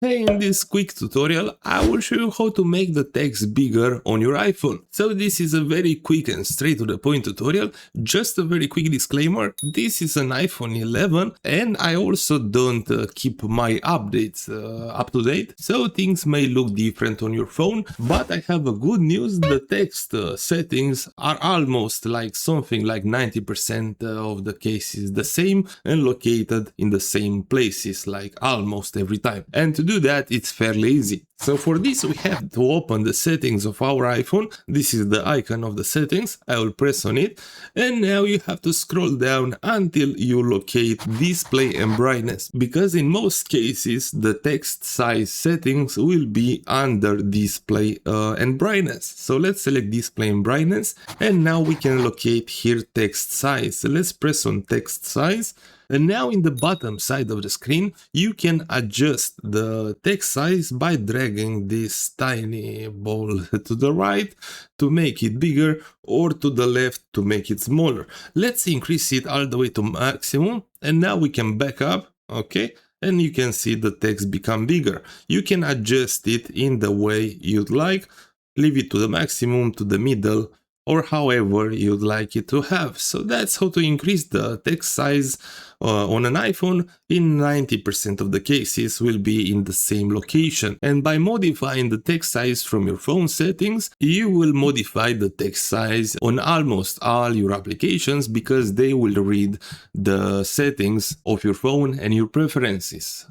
Hey, in this quick tutorial, I will show you how to make the text bigger on your iPhone. So this is a very quick and straight to the point tutorial. Just a very quick disclaimer, this is an iPhone 11 and I also don't keep my updates up to date, so things may look different on your phone, but I have a good news, the text settings are almost like something like 90% of the cases the same and located in the same places like almost every time. And to do that, it's fairly easy. So for this we have to open the settings of our iPhone. This is the icon of the settings. I will press on it and now you have to scroll down until you locate display and brightness, because in most cases the text size settings will be under display and brightness. So let's select display and brightness and now we can locate here text size. So let's press on text size. And now in the bottom side of the screen, you can adjust the text size by dragging this tiny ball to the right to make it bigger or to the left to make it smaller. Let's increase it all the way to maximum and now we can back up, okay? And you can see the text become bigger. You can adjust it in the way you'd like, leave it to the maximum, to the middle, or however you'd like it to have. So that's how to increase the text size on an iPhone. In 90% of the cases will be in the same location. And by modifying the text size from your phone settings, you will modify the text size on almost all your applications because they will read the settings of your phone and your preferences.